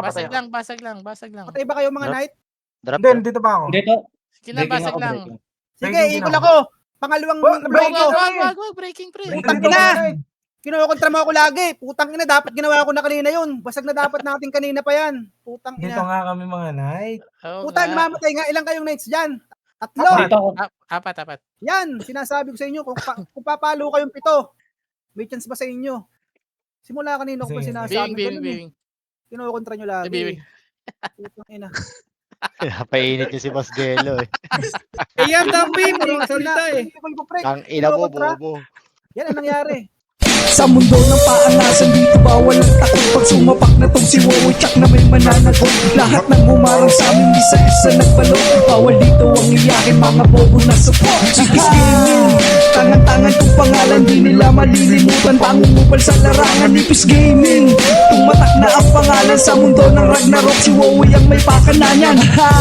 Basag lang, basag lang, basag lang. Patay ba kayo mga knight? Drop Hindi, dito pa ako. Dito. Kinabasag lang. Sige, ikol ako. Pangalawang breaking ko. Wag, breaking pre. Putang ina. Kinukontra mo ako lagi. Putang ina, dapat ginawa ko na kanina yun. Basag na dapat natin kanina pa yan. Putang Dito ina. nga kami mga knight. Putang, mamatay nga. Ilang kayong knights dyan? Tatlo. Dito ako. Apat. Yan, sinasabi ko sa inyo. Kung papalo kayong 7, may chance ba sa inyo? Simula kanina ko pa Sige. sinasabi. Bing. Kinukontra nyo lagi. Bing. Putang ina. Painit yung si Boss Gelo eh. Ayan, Dampi, puro salita eh. Ang ina mo, bobo. Yan ang nangyari. Sa mundo ng paanasan dito bawal ang takot. Pag sumapak na tong si Wowoy tsak na may mananagot. Lahat ng umarang sa amin isa-isa nagbalot. Bawal dito ang iyakin mga bobo na support. Sigis Gaming, tangan-tangan kong pangalan di nila malilimutan. Pangungupal sa larangan, Nipis Gaming. Tumatak na ang pangalan sa mundo ng Ragnarok. Si Wowoy ang may pakananyan. Ha!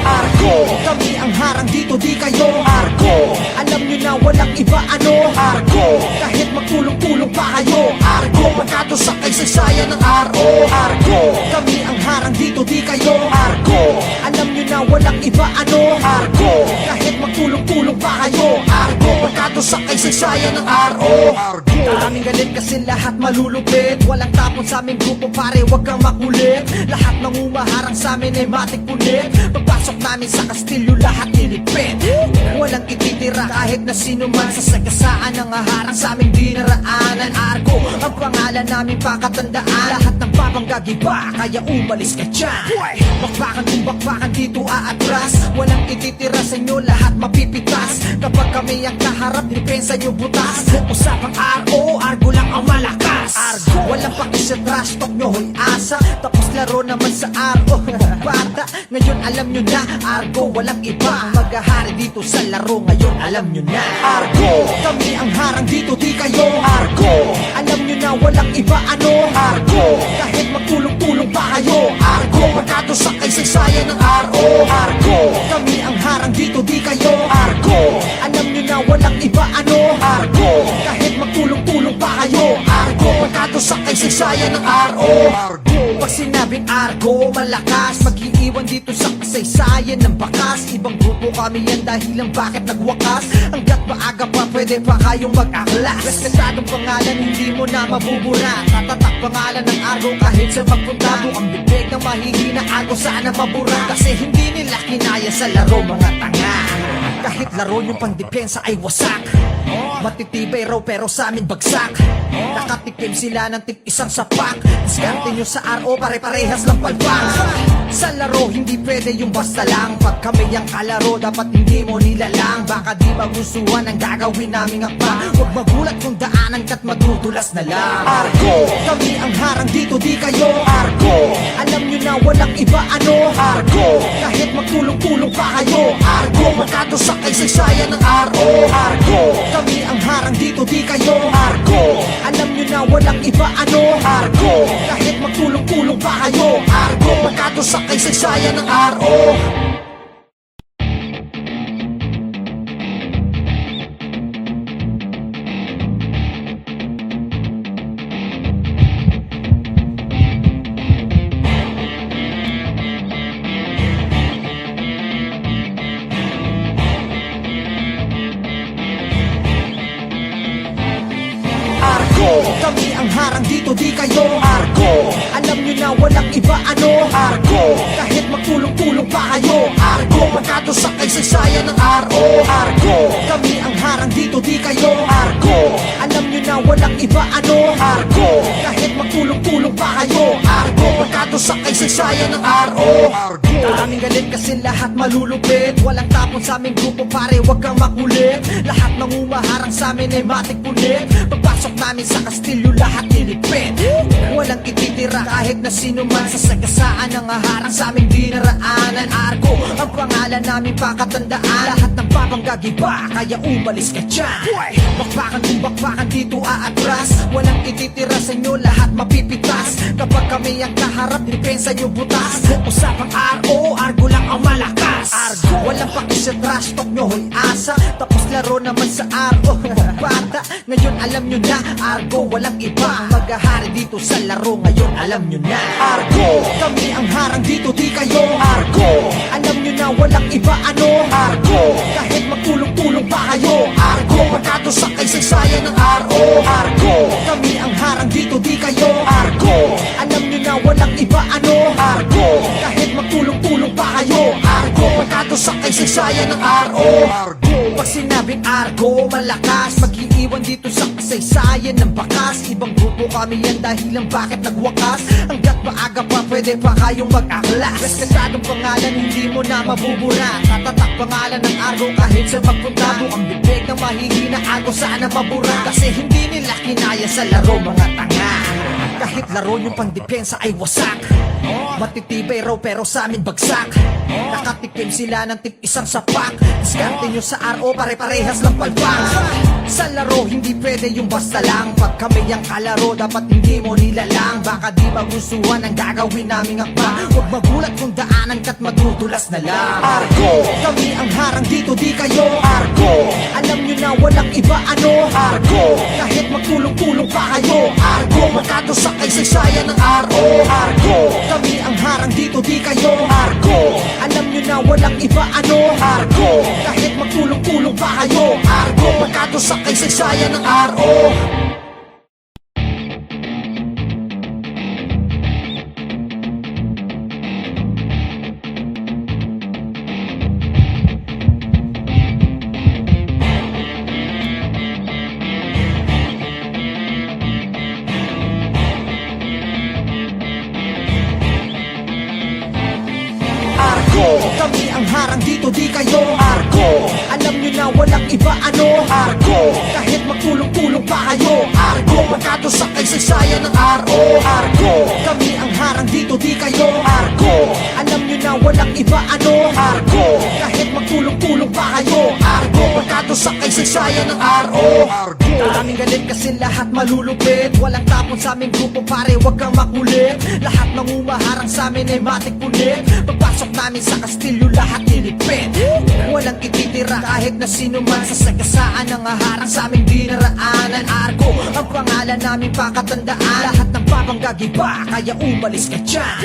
Argo, kami ang harang dito, di kayo Argo, alam nyo na walang iba ano Argo, kahit magtulong-tulong pa kayo Argo, pagkato sa kaysaysayan ng RO Argo, kami ang harang dito, di kayo Argo, alam nyo na walang iba ano Argo, kahit magtulong-tulong pa kayo Argo, pagkato sa kaysaysayan ng RO Argo, maraming galit kasi lahat malulupit. Walang tapon sa aming grupo pare, wag kang makulit. Lahat ng umaharang sa amin ay matik punit. Pagpasok namin sa kastilyo lahat nilipit. Walang ititira kahit na sino man. Sa sagasaan ang haharang sa aming dinaraanan. Argo, ang pangalan namin pakatandaan. Lahat ng papanggagiba, kaya umalis ka dyan. Bakbakan kung bakbakan dito aatras. Walang ititira sa inyo, lahat mapipitas. Kapag kami ang kaharap, depensa nyo butas. Usapang RO, Argo lang ang malakas. Argo, walang paki sa trash talk nyo, hoy asa. Tapos laro naman sa RO. Bata, ngayon alam nyo na. Argo, walang iba ang maghahari dito sa laro. Ngayon alam nyo na. Argo, kami ang harang dito, di kayo Argo, alam nyo na walang iba ano Argo, kahit magtulong-tulong pa kayo Argo, pagkato sa kaysaysayan ng RO Argo, kami ang harang dito, di kayo Argo, alam nyo na walang iba ano Argo, kahit magtulong-tulong pa kayo Argo, pagkato sa kaysaysayan ng RO Argo, pag sinabing Argo, malakas mag-iiwan dito sa kasaysayan ng bakas. Ibang grupo kami yan dahilan bakit nagwakas. Hanggat maaga pa pwede pa kayong mag-aklas. Respetadong pangalan hindi mo na mabubura. Tatatak pangalan ng Argo kahit sa magpunta. Bukang bibig ng mahihina Argo sana mabura. Kasi hindi nila kinaya sa laro mga tanga. Kahit laro yung pangdepensa ay wasak. Matitibay raw pero sa amin bagsak. Nakatikim sila ng tip isang sapak. Diskarte nyo sa RO pare-parehas lang palpang. Sa laro hindi pwede yung basta lang. Pag kami ang kalaro dapat hindi mo nilalang. Baka di magustuhan ang gagawin naming akbang. Huwag magulat kung daanan ka't madudulas na lang. Argo, kami ang harang dito, di kayo Argo, alam nyo na walang iba ano Argo, kahit magtulong-tulong pa kayo Argo, magkato sa kaysaysayan ng RO Argo, kami ang harang dito, di kayo Argo, alam nyo na walang iba ano Argo, kahit magtulong-tulong pa kayo Argo, magkato sa kaysaysayan ng RO. Argo, kami ang harang dito, di kayo Argo, alam nyo na walang iba ano Argo, kahit magtulong-tulong pa kayo Argo, pagkato sa kaysaysayan ng RO Argo, kami ang harang dito, di kayo Argo, alam nyo na walang iba ano Argo, kahit magtulong-tulong pa kayo Argo, pagkato sa kaysaysayan ng RO Argo, maraming galit kasi lahat malulupit. Walang tapon sa aming grupo pare, wag kang makulit. Lahat ng umaharang harang sa amin ay matik punit. Pagpasok namin sa kastilyo lahat nilipit. Walang ititira kahit na sino man. Sa sagasaan ang haharang sa aming dinaraanan. Argo ang pangalan namin pakatandaan. Lahat ng papanggagiba kaya umalis ka dyan. Bakbakan kung bakbakan dito aatras. Walang ititira sa inyo lahat mapipitas. Kapag kami ang kaharap depensa nyo butas. Usapang RO, Argo lang ang malakas. Argo, walang pakis sa trash talk nyo hoy asa. Tapos laro naman sa RO. Bata, ngayon alam nyo na. Argo, walang iba ang maghahari dito sa laro. Ngayon alam nyo na. Argo, kami ang harang dito di kayo. Argo, alam nyo na walang iba ano. Argo, kahit magtulong-tulong pa kayo. Argo, pagkato sa kaysaysayan ng RO. Argo, kami ang harang dito di kayo. Argo, alam nyo na walang iba ano. Argo, kahit magtulong-tulong pa kayo. Argo, pagkato sa kaysaysayan ng RO. Pag sinabing Argo, malakas mag-iiwan dito sa kasaysayan ng bakas. Ibang grupo kami yan dahilan bakit nagwakas. Hanggat maaga pa pwede pa kayong mag-aklas. Respetadong pangalan hindi mo na mabubura. Tatatak pangalan ng Argo kahit sa magpunta mo. Ang bibig na mahihina Argo sana mabura. Kasi hindi nila kinaya sa laro mga tanga. Kahit laro yung pangdepensa ay wasak. Matitibay raw pero sa amin bagsak. Nakatikim sila ng tip isang sapak. Diskarte nyo sa RO pare-parehas ng palpang. Sa laro hindi pwede yung basta lang. Pag kami ang kalaro dapat hindi mo nilalang. Baka di magustuhan ang gagawin naming akba. Huwag magulat kung daanan ka't madudulas na lang. Argo, kami ang harang dito di kayo. Argo, alam nyo na walang iba ano. Argo, kahit magtulong-tulong pa kayo. Argo, magkato sa kaysaysayan ng RO. Argo, kami ang harang dito di kayo. Argo, alam nyo na walang iba ano. Argo, kahit magtulong-tulong pa kayo. Argo, magkato sa kaysaysayan ng RO. Argo, kami ang harang dito di kayo. Argo, alam nyo na walang iba ano. Argo, kahit magtulong-tulong pa kayo. Argo, magkato sa kaysaysayan ng RO. Argo, kami ang harang dito di kayo. Argo, alam nyo na walang iba ano. Argo, kahit magtulong-tulong pa kayo. Argo, magkato sa kaysaysayan ng RO. Daming galit kasi lahat malulupit. Walang tapon sa aming grupo pare wag kang makulit. Lahat ng umaharang sa amin ay matik punit. Pagpasok namin sa kastilyo lahat nilipit. Walang ititira kahit na sino man. Sa sagasaan ang haharang sa aming dinaraanan. Argo ang pangalan namin pakatandaan. Lahat ng papanggagiba kaya umalis ka dyan.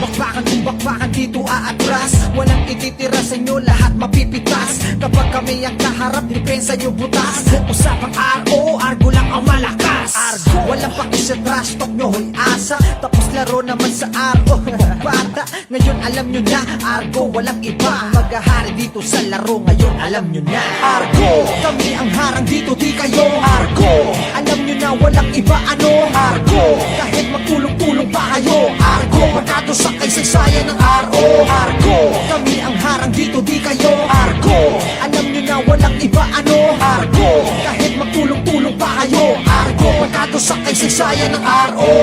Bakbakan kung bakbakan dito aatras. Walang ititira sa inyo lahat mapipitas. Kapag kami ang kaharap depensa nyo butas. Usapang RO, Argo lang ang malakas. Argo, walang pakis sa trash talk nyo hoy asa. Tapos laro naman sa RO. Bata, ngayon alam nyo na. Argo, walang iba ang maghahari dito sa laro. Ngayon alam nyo na. Argo, kami ang harang dito di kayo. Argo, alam nyo na walang iba ano. Argo, kahit magtulong-tulong pa kayo. Argo, magkato sa kaysaysayan ng RO. Argo, kami ang harang dito di kayo. Argo, alam nyo na walang iba ano. Argo, kahit magtulong-tulong pa kayo. Argo, magkato sa kaysaysayan ng RO.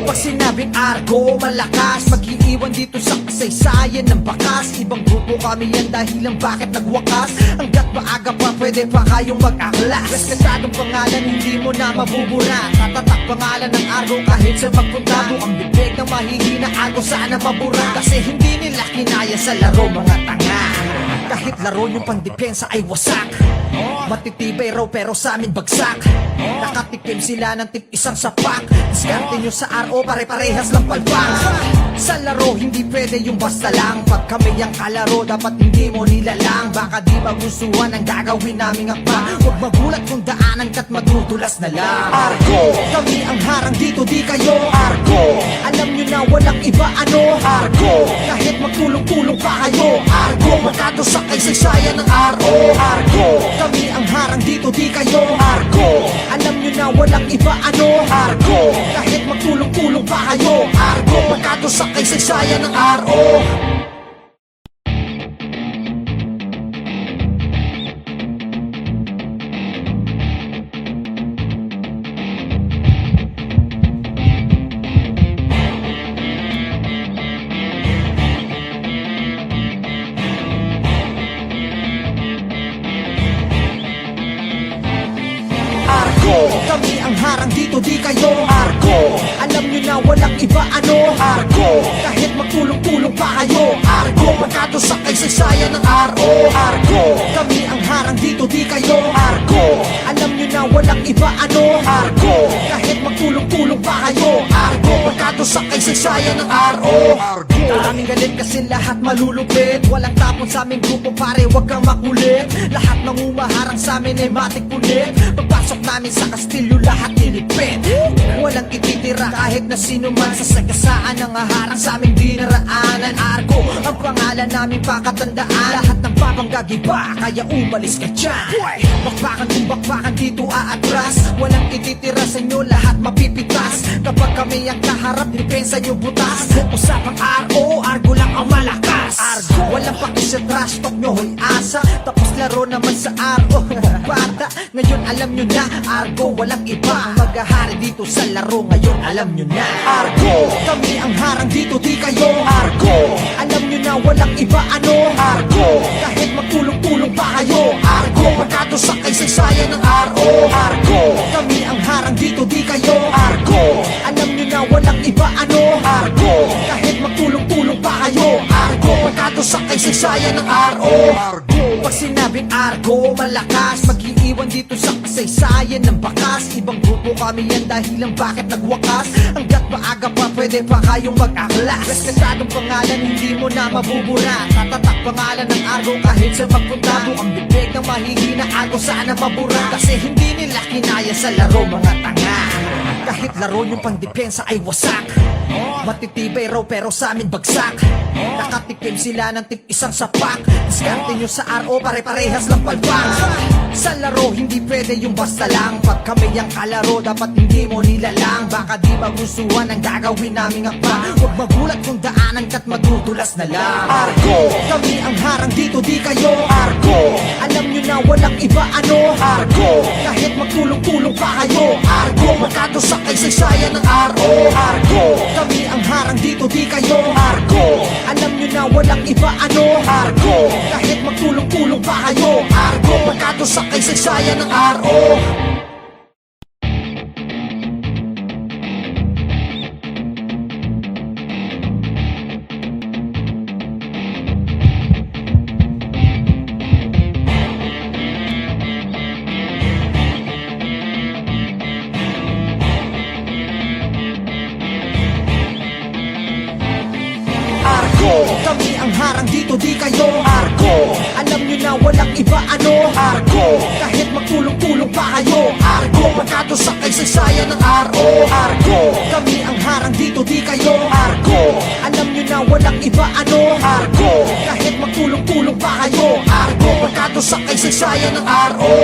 Pag sinabing Argo, malakas mag-iiwan dito sa kasaysayan ng bakas. Ibang grupo kami yan dahilan bakit nagwakas. Hanggat maaga pa pwede pa kayong mag-aklas. Respetadong pangalan hindi mo na mabubura. Tatatak pangalan ng Argo kahit sa magpunta mo. Ang bibig na mahihina Argo sana mabura. Kasi hindi nila kinaya sa laro mga tanga. Kahit laro yung pangdepensa ay wasak. Matitibay raw pero sa amin bagsak. Nakatikim sila ng tip isang sapak. Diskarte nyo sa RO pare-parehas lang palpang. Sa laro hindi pwede yung basta lang. Pag kami ang kalaro dapat hindi mo nilalang. Baka di magustuhan ang gagawin naming akba. Huwag magulat kung daanan ka't madudulas na lang. Argo, kami ang harang dito di kayo. Argo, alam nyo na walang iba ano. Argo, kahit magtulong-tulong pa kayo. Argo, magkato sa kaysaysayan ng RO. Argo, kami ang harang dito di kayo. Argo, alam nyo na walang iba ano. Argo, kahit magtulong-tulong pa kayo. Argo, magkato sa kaysaysayan ng RO. Argo, kami ang harang dito di kayo. Argo, alam nyo na walang iba ano. Argo, kahit magtulong-tulong pa kayo. Argo, pagkato sa kaysaysayan ng RO. Argo, kami ang harang dito di kayo. Argo, alam nyo na walang iba ano. Argo, kahit magtulong-tulong pa kayo. Argo, pagkato sa kaysaysayan ng RO. Maraming galit kasi lahat malulupit. Walang tapon sa aming grupo pare, wag kang makulit. Lahat ng umaharang sa amin ay matik punit. Pagpasok namin sa kastilyo lahat nilipit. Walang ititira kahit na sino man. Sa sagasaan ng haharang sa aming dinaraanan. Argo, ang pangalan namin pakatandaan. Lahat ng papanggagiba, kaya umalis ka dyan. Bakbakan kung bakbakan dito aatras. Walang ititira sa inyo, lahat mapipitas. Kapag kami ang kaharap, depensa nyo butas. Usapang RO, Argo lang ang malakas. Argo, walang paki sa trash talk nyo, hoy asa. Tapos laro naman sa RO. Bata, ngayon alam nyo na. Argo, walang iba ang maghahari dito sa laro. Ngayon alam nyo na. Argo, kami ang harang dito di kayo. Argo, alam nyo na walang iba ano. Argo, kahit magtulong-tulong pa kayo. Argo, pagkato sa kaysaysayan ng RO. Argo, kami ang harang dito di kayo. Argo, alam nyo na walang iba ano. Argo, kahit magtulong-tulong pa kayo. Argo, pagkato sa kaysaysayan ng RO. Pag sinabing Argo, malakas mag-iiwan dito sa kasaysayan ng bakas. Ibang grupo kami yan dahilan bakit nagwakas. Hanggat maaga pa pwede pa kayong mag-aklas. Respetadong pangalan hindi mo na mabubura. Tatatak pangalan ng Argo kahit sa magpunta. Bukang bibig ng mahihina Argo sana mabura. Kasi hindi nila kinaya sa laro mga tanga. Kahit laro yung pangdepensa ay wasak. Matitibay raw pero sa amin bagsak. Nakatikim sila ng tip isang sapak. Diskarte nyo sa RO pare-parehas lang palpang. Sa laro hindi pwede yung basta lang. Pag kami ang kalaro dapat hindi mo nilalang. Baka di magustuhan ang gagawin naming akpa. Huwag magulat kung daanan ka't madudulas na lang. Argo, kami ang harang dito di kayo. Argo, alam nyo na walang iba ano. Argo, kahit magtulong-tulong pa kayo. Argo, magkato sa kaysaysayan ng RO. Argo, kami ang harang dito di kayo. Argo, alam nyo na walang iba ano. Argo, kahit magtulong-tulong pa kayo. Argo, magkato sa kaysaysayan ng RO. Argo, kami ang harang dito di kayo. Argo, alam nyo na walang iba ano. Argo, kahit magtulong-tulong pa kayo. Argo, magkato sa kaysaysayan ng RO. Argo, kami ang harang dito di kayo. Argo, alam nyo na walang iba ano. Argo, kahit magtulong-tulong pa kayo. Argo, magkato sa kaysaysayan ng RO.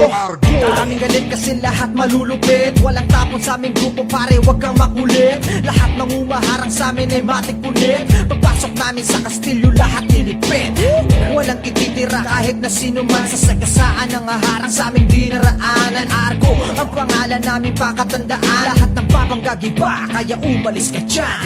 Maraming galit kasi lahat malulupit. Walang tapon sa aming grupo pare, wag kang makulit. Lahat ng umaharang sa amin ay matik punit. Pagpasok namin sa kastilyo lahat nilipit. Walang ititira kahit na sino man. Sa sagasaan ng haharang sa aming dinaraanan. Argo, ang pangalan namin pakatandaan. Lahat ng papanggagiba, kaya umalis ka dyan.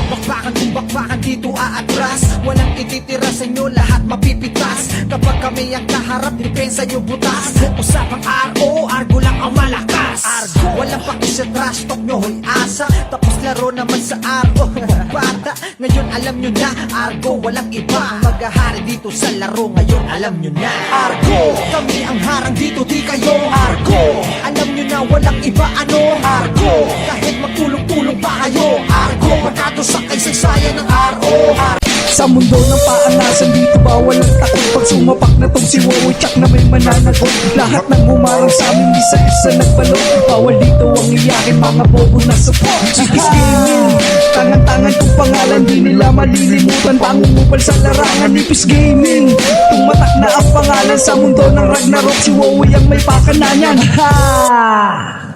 Bakbakan kung bakbakan dito aatras. Walang ititira sa inyo, lahat mapipitas. Kapag kami ang kaharap, depensa nyo butas. Usapang RO, Argo lang ang malakas. Argo, walang paki sa trash talk nyo, hoy asa. Tapos laro naman sa RO. Bata, ngayon alam nyo na. Argo, walang iba ang maghahari dito sa laro. Ngayon alam nyo na. Argo, kami ang harang dito di kayo. Argo, alam nyo na walang iba ano. Argo, kahit magtulong-tulong pa kayo. Argo, magkato sa kaysaysayan ng RO. Sa mundo ng paanasan dito bawal ang takot. Pag sumapak na tong si Wowoy Tsak na may mananagot. Lahat ng humarang sa amin isa-isa nagbalot. Bawal dito ang iyakin mga bobo na support. Sikis Gaming, tangan-tangan kong pangalan di nila malilimutan. Pangungupal sa larangan Nipis Gaming. Tumatak na ang pangalan sa mundo ng Ragnarok. Si Wowoy ang may pakananan. Ha!